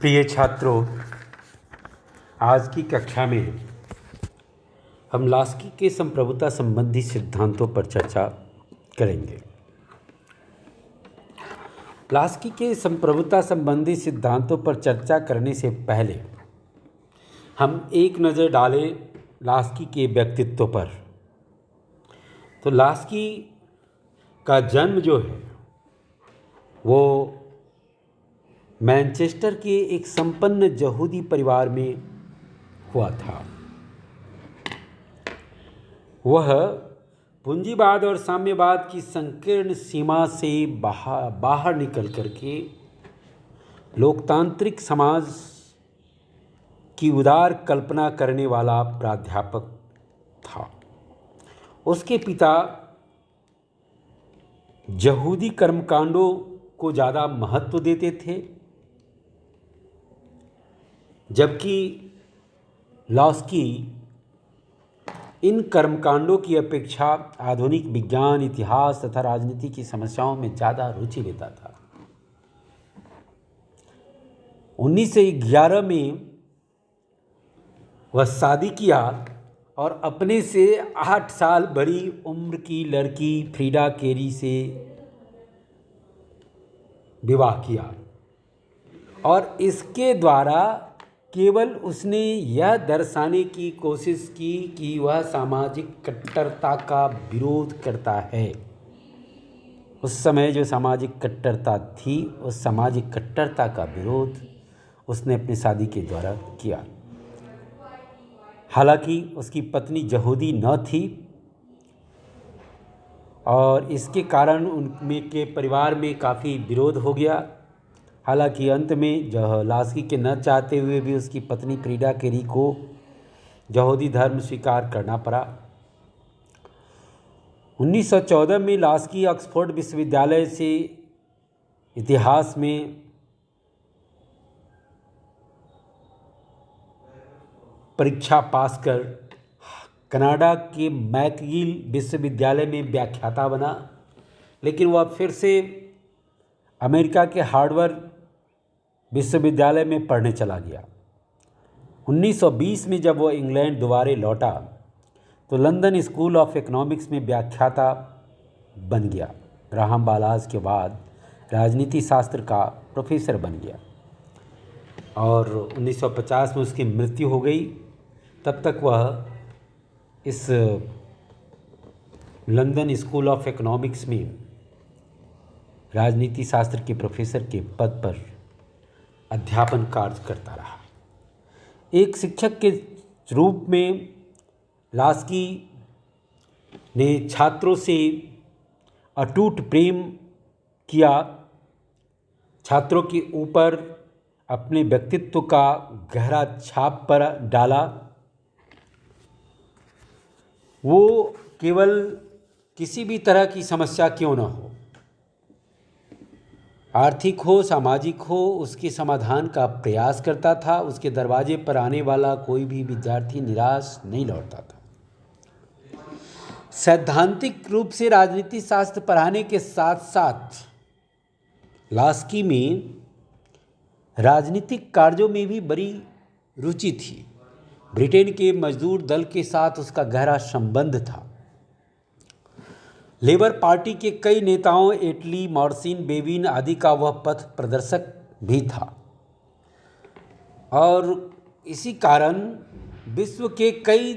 प्रिय छात्रों, आज की कक्षा में हम लास्की के संप्रभुता संबंधी सिद्धांतों पर चर्चा करेंगे। लास्की के संप्रभुता संबंधी सिद्धांतों पर चर्चा करने से पहले हम एक नज़र डालें लास्की के व्यक्तित्व पर। तो लास्की का जन्म जो है वो मैनचेस्टर के एक संपन्न यहूदी परिवार में हुआ था। वह पूंजीवाद और साम्यवाद की संकीर्ण सीमा से बाहर निकल करके लोकतांत्रिक समाज की उदार कल्पना करने वाला प्राध्यापक था। उसके पिता यहूदी कर्मकांडों को ज़्यादा महत्व देते थे, जबकि लास्की इन कर्मकांडों की अपेक्षा आधुनिक विज्ञान, इतिहास तथा राजनीति की समस्याओं में ज़्यादा रुचि लेता था। 1911 में वह शादी किया और अपने से 8 साल बड़ी उम्र की लड़की फ्रीडा कैरी से विवाह किया और इसके द्वारा केवल उसने यह दर्शाने की कोशिश की कि वह सामाजिक कट्टरता का विरोध करता है। उस समय जो सामाजिक कट्टरता थी, उस सामाजिक कट्टरता का विरोध उसने अपनी शादी के द्वारा किया। हालांकि उसकी पत्नी यहूदी न थी और इसके कारण उनमें के परिवार में काफ़ी विरोध हो गया। हालांकि अंत में लास्की के न चाहते हुए भी उसकी पत्नी फ्रीडा कैरी को यहूदी धर्म स्वीकार करना पड़ा। 1914 में लास्की ऑक्सफोर्ड विश्वविद्यालय से इतिहास में परीक्षा पास कर कनाडा के मैकगिल विश्वविद्यालय में व्याख्याता बना, लेकिन वह फिर से अमेरिका के हार्वर्ड विश्वविद्यालय में पढ़ने चला गया। 1920 में जब वह इंग्लैंड दोबारा लौटा तो लंदन स्कूल ऑफ इकोनॉमिक्स में व्याख्याता बन गया। ग्राहम बालाज के बाद राजनीति शास्त्र का प्रोफेसर बन गया और 1950 में उसकी मृत्यु हो गई। तब तक वह इस लंदन स्कूल ऑफ इकोनॉमिक्स में राजनीति शास्त्र के प्रोफेसर के पद पर अध्यापन कार्य करता रहा। एक शिक्षक के रूप में लास्की ने छात्रों से अटूट प्रेम किया, छात्रों के ऊपर अपने व्यक्तित्व का गहरा छाप पर डाला। वो केवल किसी भी तरह की समस्या क्यों न हो, आर्थिक हो, सामाजिक हो, उसके समाधान का प्रयास करता था। उसके दरवाजे पर आने वाला कोई भी विद्यार्थी निराश नहीं लौटता था। सैद्धांतिक रूप से राजनीति शास्त्र पढ़ाने के साथ साथ लास्की में राजनीतिक कार्यों में भी बड़ी रुचि थी। ब्रिटेन के मजदूर दल के साथ उसका गहरा संबंध था। लेबर पार्टी के कई नेताओं एटली, मॉर्सिन, बेबिन आदि का वह पथ प्रदर्शक भी था और इसी कारण विश्व के कई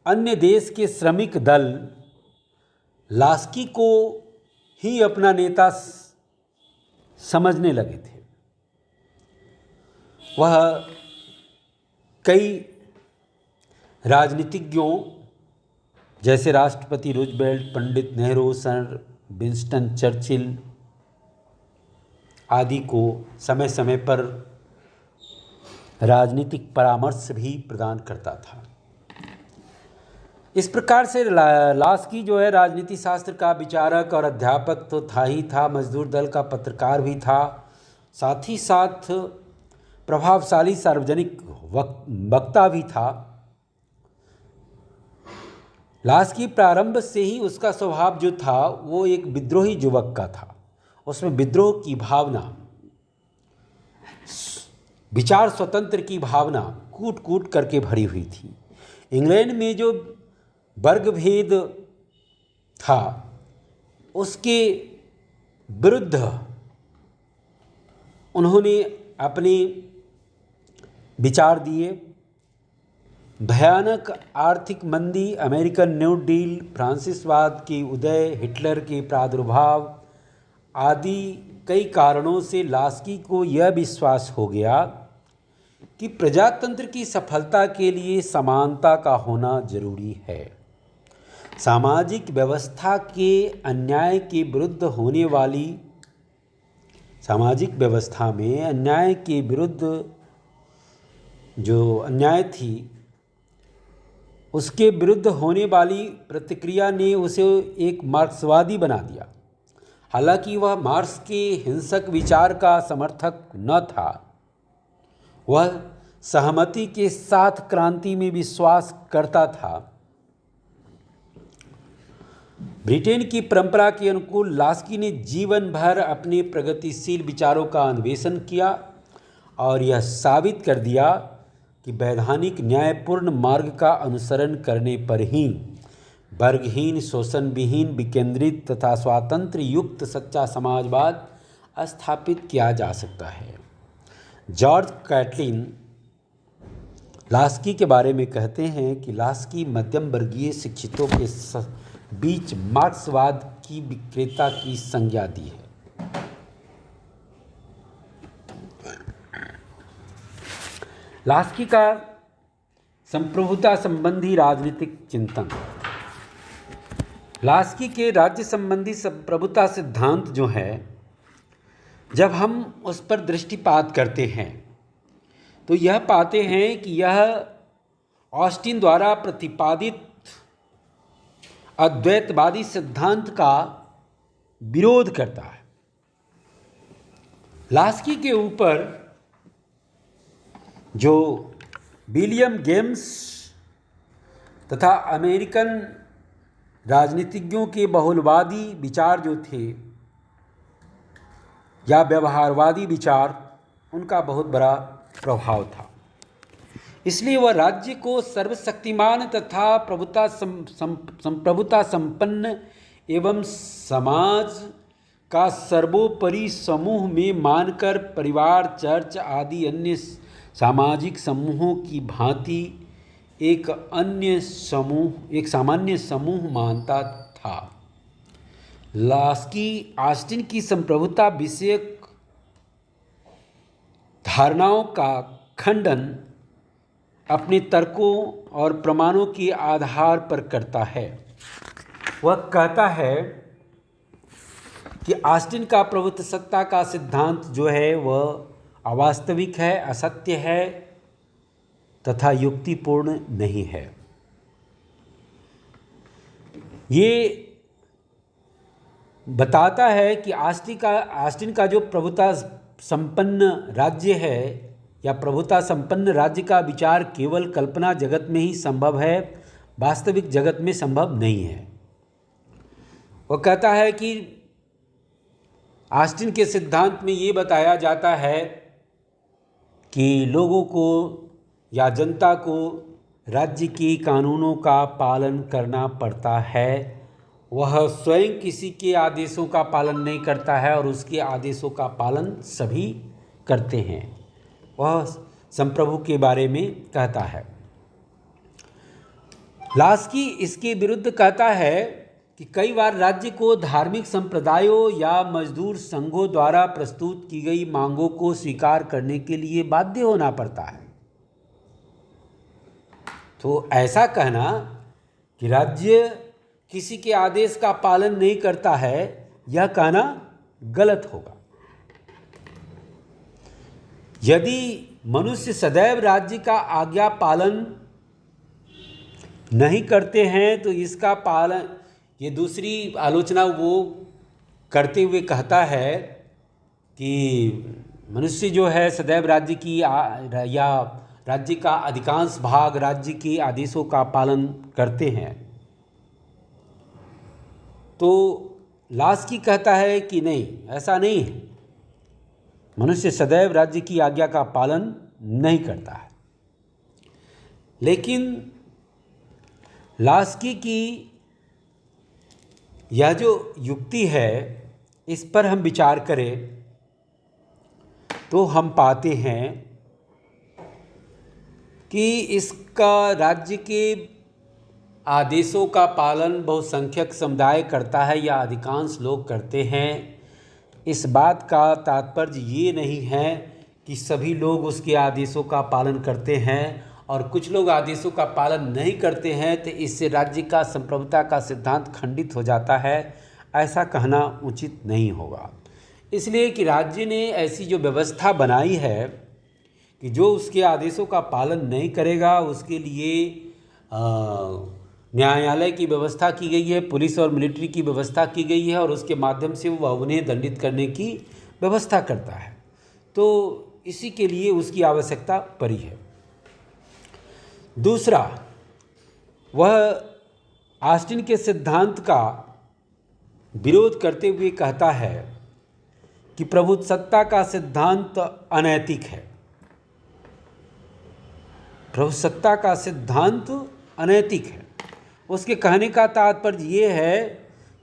अन्य देश के श्रमिक दल लास्की को ही अपना नेता समझने लगे थे। वह कई राजनीतिज्ञों जैसे राष्ट्रपति Roosevelt, Pandit Nehru, sir Winston Churchill आदि को समय समय पर राजनीतिक परामर्श भी प्रदान करता था। इस प्रकार से लास्की जो है राजनीति शास्त्र का विचारक और अध्यापक तो था ही था, मजदूर दल का पत्रकार भी था, साथ ही साथ प्रभावशाली सार्वजनिक वक्ता भी था। लास्की प्रारंभ से ही उसका स्वभाव जो था वो एक विद्रोही युवक का था। उसमें विद्रोह की भावना विचार स्वतंत्र की भावना कूट कूट करके भरी हुई थी। इंग्लैंड में जो वर्ग भेद था उसके विरुद्ध उन्होंने अपने विचार दिए। भयानक आर्थिक मंदी, अमेरिकन न्यू डील, फ्रांसिसवाद के उदय, हिटलर के प्रादुर्भाव आदि कई कारणों से लास्की को यह विश्वास हो गया कि प्रजातंत्र की सफलता के लिए समानता का होना जरूरी है। सामाजिक व्यवस्था के अन्याय के विरुद्ध होने वाली सामाजिक व्यवस्था में अन्याय के विरुद्ध जो अन्याय थी उसके विरुद्ध होने वाली प्रतिक्रिया ने उसे एक मार्क्सवादी बना दिया। हालांकि वह मार्क्स के हिंसक विचार का समर्थक न था, वह सहमति के साथ क्रांति में विश्वास करता था। ब्रिटेन की परंपरा के अनुकूल लास्की ने जीवन भर अपने प्रगतिशील विचारों का अन्वेषण किया और यह साबित कर दिया कि वैधानिक न्यायपूर्ण मार्ग का अनुसरण करने पर ही वर्गहीन, शोषण विहीन, विकेंद्रित तथा स्वातंत्र युक्त सच्चा समाजवाद स्थापित किया जा सकता है। जॉर्ज कैटलिन लास्की के बारे में कहते हैं कि लास्की मध्यम वर्गीय शिक्षितों के बीच मार्क्सवाद की विक्रेता की संज्ञा दी है। लास्की का संप्रभुता संबंधी राजनीतिक चिंतन। लास्की के राज्य संबंधी संप्रभुता सिद्धांत जो है, जब हम उस पर दृष्टिपात करते हैं तो यह पाते हैं कि यह ऑस्टिन द्वारा प्रतिपादित अद्वैतवादी सिद्धांत का विरोध करता है। लास्की के ऊपर जो विलियम जेम्स तथा अमेरिकन राजनीतिज्ञों के बहुलवादी विचार जो थे या व्यवहारवादी विचार, उनका बहुत बड़ा प्रभाव था। इसलिए वह राज्य को सर्वशक्तिमान तथा संप्रभुता संपन्न एवं समाज का सर्वोपरि समूह में मानकर परिवार, चर्च आदि अन्य सामाजिक समूहों की भांति एक सामान्य समूह मानता था। लास्की ऑस्टिन की संप्रभुता विषयक धारणाओं का खंडन अपने तर्कों और प्रमाणों के आधार पर करता है। वह कहता है कि ऑस्टिन का प्रभुत्व सत्ता का सिद्धांत जो है वह अवास्तविक है, असत्य है तथा युक्तिपूर्ण नहीं है। ये बताता है कि ऑस्टिन का जो प्रभुता संपन्न राज्य है या प्रभुता संपन्न राज्य का विचार केवल कल्पना जगत में ही संभव है, वास्तविक जगत में संभव नहीं है। वह कहता है कि ऑस्टिन के सिद्धांत में ये बताया जाता है कि लोगों को या जनता को राज्य के कानूनों का पालन करना पड़ता है। वह स्वयं किसी के आदेशों का पालन नहीं करता है और उसके आदेशों का पालन सभी करते हैं। वह संप्रभु के बारे में कहता है। लास्की इसके विरुद्ध कहता है कि कई बार राज्य को धार्मिक संप्रदायों या मजदूर संघों द्वारा प्रस्तुत की गई मांगों को स्वीकार करने के लिए बाध्य होना पड़ता है। तो ऐसा कहना कि राज्य किसी के आदेश का पालन नहीं करता है, यह कहना गलत होगा। यदि मनुष्य सदैव राज्य का आज्ञा पालन नहीं करते हैं तो इसका पालन, ये दूसरी आलोचना वो करते हुए कहता है कि मनुष्य जो है सदैव राज्य की या राज्य का अधिकांश भाग राज्य के आदेशों का पालन करते हैं। तो लास्की कहता है कि नहीं, ऐसा नहीं है। मनुष्य सदैव राज्य की आज्ञा का पालन नहीं करता है। लेकिन लास्की की यह जो युक्ति है, इस पर हम विचार करें तो हम पाते हैं कि इसका राज्य के आदेशों का पालन बहुसंख्यक समुदाय करता है या अधिकांश लोग करते हैं। इस बात का तात्पर्य ये नहीं है कि सभी लोग उसके आदेशों का पालन करते हैं और कुछ लोग आदेशों का पालन नहीं करते हैं तो इससे राज्य का संप्रभुता का सिद्धांत खंडित हो जाता है। ऐसा कहना उचित नहीं होगा। इसलिए कि राज्य ने ऐसी जो व्यवस्था बनाई है कि जो उसके आदेशों का पालन नहीं करेगा उसके लिए न्यायालय की व्यवस्था की गई है, पुलिस और मिलिट्री की व्यवस्था की गई है और उसके माध्यम से वह उन्हें दंडित करने की व्यवस्था करता है। तो इसी के लिए उसकी आवश्यकता पड़ी है। दूसरा, वह ऑस्टिन के सिद्धांत का विरोध करते हुए कहता है कि प्रभुसत्ता का सिद्धांत अनैतिक है। प्रभुसत्ता का सिद्धांत अनैतिक है। उसके कहने का तात्पर्य ये है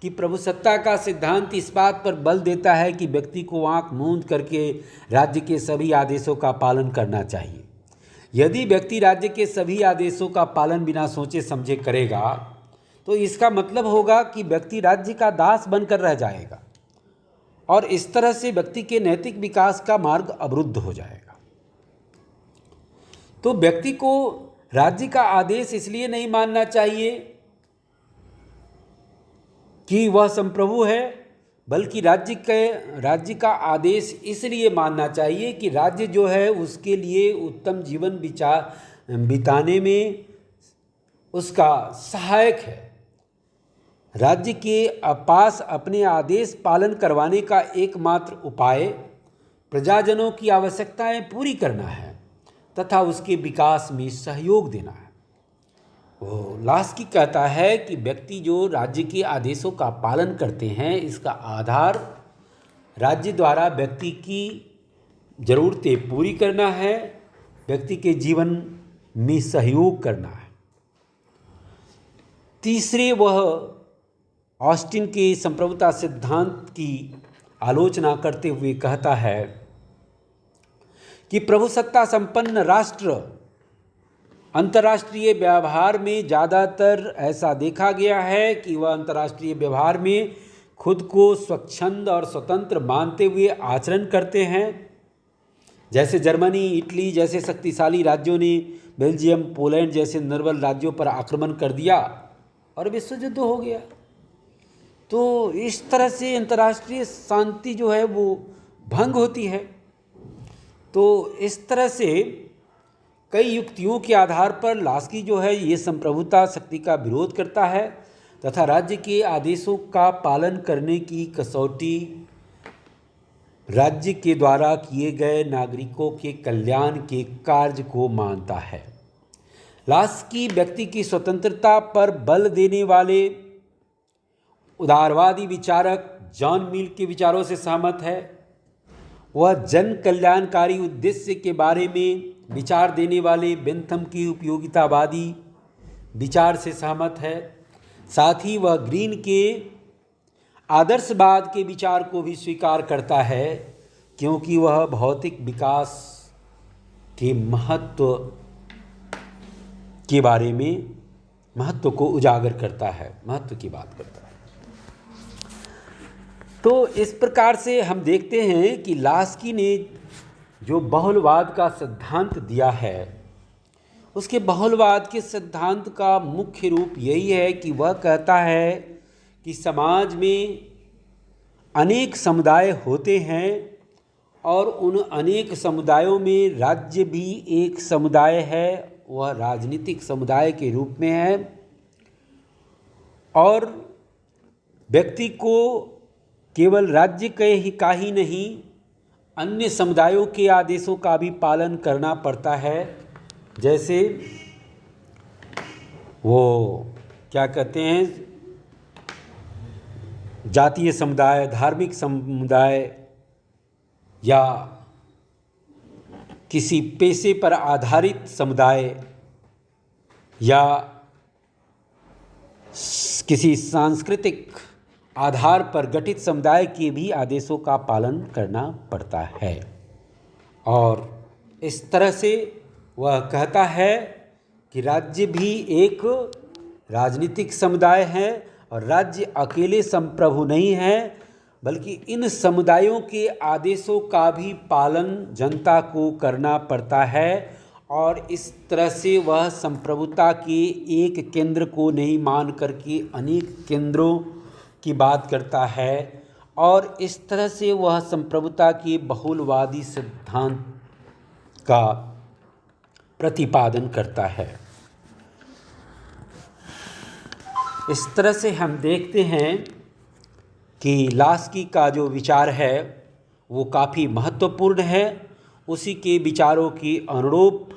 कि प्रभुसत्ता का सिद्धांत इस बात पर बल देता है कि व्यक्ति को आंख मूंद करके राज्य के सभी आदेशों का पालन करना चाहिए। यदि व्यक्ति राज्य के सभी आदेशों का पालन बिना सोचे समझे करेगा तो इसका मतलब होगा कि व्यक्ति राज्य का दास बनकर रह जाएगा और इस तरह से व्यक्ति के नैतिक विकास का मार्ग अवरुद्ध हो जाएगा। तो व्यक्ति को राज्य का आदेश इसलिए नहीं मानना चाहिए कि वह संप्रभु है, बल्कि राज्य का आदेश इसलिए मानना चाहिए कि राज्य जो है उसके लिए उत्तम जीवन बिताने में उसका सहायक है। राज्य के पास अपने आदेश पालन करवाने का एकमात्र उपाय प्रजाजनों की आवश्यकताएं पूरी करना है तथा उसके विकास में सहयोग देना है। वो लास्की कहता है कि व्यक्ति जो राज्य के आदेशों का पालन करते हैं इसका आधार राज्य द्वारा व्यक्ति की ज़रूरतें पूरी करना है, व्यक्ति के जीवन में सहयोग करना है। तीसरे, वह ऑस्टिन के संप्रभुता सिद्धांत की आलोचना करते हुए कहता है कि प्रभुसत्ता संपन्न राष्ट्र अंतर्राष्ट्रीय व्यवहार में ज़्यादातर ऐसा देखा गया है कि वह अंतर्राष्ट्रीय व्यवहार में खुद को स्वच्छंद और स्वतंत्र मानते हुए आचरण करते हैं। जैसे जर्मनी, इटली जैसे शक्तिशाली राज्यों ने बेल्जियम, पोलैंड जैसे निर्बल राज्यों पर आक्रमण कर दिया और विश्व युद्ध हो गया। तो इस तरह से अंतर्राष्ट्रीय शांति जो है वो भंग होती है। तो इस तरह से कई युक्तियों के आधार पर लास्की जो है ये संप्रभुता शक्ति का विरोध करता है तथा राज्य के आदेशों का पालन करने की कसौटी राज्य के द्वारा किए गए नागरिकों के कल्याण के कार्य को मानता है। लास्की व्यक्ति की स्वतंत्रता पर बल देने वाले उदारवादी विचारक जॉन मिल के विचारों से सहमत है। वह जन कल्याणकारी उद्देश्य के बारे में विचार देने वाले बेंथम की उपयोगितावादी विचार से सहमत है। साथ ही वह ग्रीन के आदर्शवाद के विचार को भी स्वीकार करता है क्योंकि वह भौतिक विकास के महत्व के बारे में महत्व को उजागर करता है, महत्व की बात करता है। तो इस प्रकार से हम देखते हैं कि लास्की ने जो बहुलवाद का सिद्धांत दिया है उसके बहुलवाद के सिद्धांत का मुख्य रूप यही है कि वह कहता है कि समाज में अनेक समुदाय होते हैं और उन अनेक समुदायों में राज्य भी एक समुदाय है, वह राजनीतिक समुदाय के रूप में है और व्यक्ति को केवल राज्य का ही नहीं अन्य समुदायों के आदेशों का भी पालन करना पड़ता है। जैसे वो क्या कहते हैं, जातीय समुदाय, धार्मिक समुदाय या किसी पेशे पर आधारित समुदाय या किसी सांस्कृतिक आधार पर गठित समुदाय के भी आदेशों का पालन करना पड़ता है। और इस तरह से वह कहता है कि राज्य भी एक राजनीतिक समुदाय है और राज्य अकेले संप्रभु नहीं है, बल्कि इन समुदायों के आदेशों का भी पालन जनता को करना पड़ता है। और इस तरह से वह संप्रभुता के एक केंद्र को नहीं मान करके अनेक केंद्रों की बात करता है और इस तरह से वह संप्रभुता के बहुलवादी सिद्धांत का प्रतिपादन करता है। इस तरह से हम देखते हैं कि लास्की का जो विचार है वो काफ़ी महत्वपूर्ण है। उसी के विचारों की अनुरूप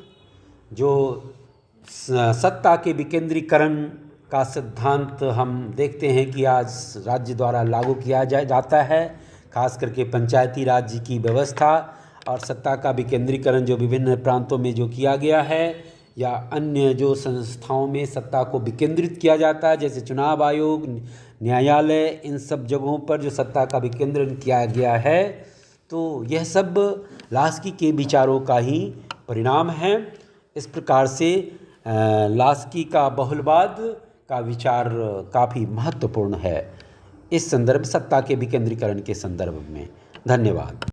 जो सत्ता के विकेंद्रीकरण का सिद्धांत हम देखते हैं कि आज राज्य द्वारा लागू किया जाता है, खास करके पंचायती राज्य की व्यवस्था और सत्ता का विकेंद्रीकरण जो विभिन्न प्रांतों में जो किया गया है या अन्य जो संस्थाओं में सत्ता को विकेंद्रित किया जाता है, जैसे चुनाव आयोग, न्यायालय, इन सब जगहों पर जो सत्ता का विकेंद्रण किया गया है, तो यह सब लास्की के विचारों का ही परिणाम है। इस प्रकार से लास्की का बहुलवाद का विचार काफ़ी महत्वपूर्ण है इस संदर्भ सत्ता के विकेंद्रीकरण के संदर्भ में। धन्यवाद।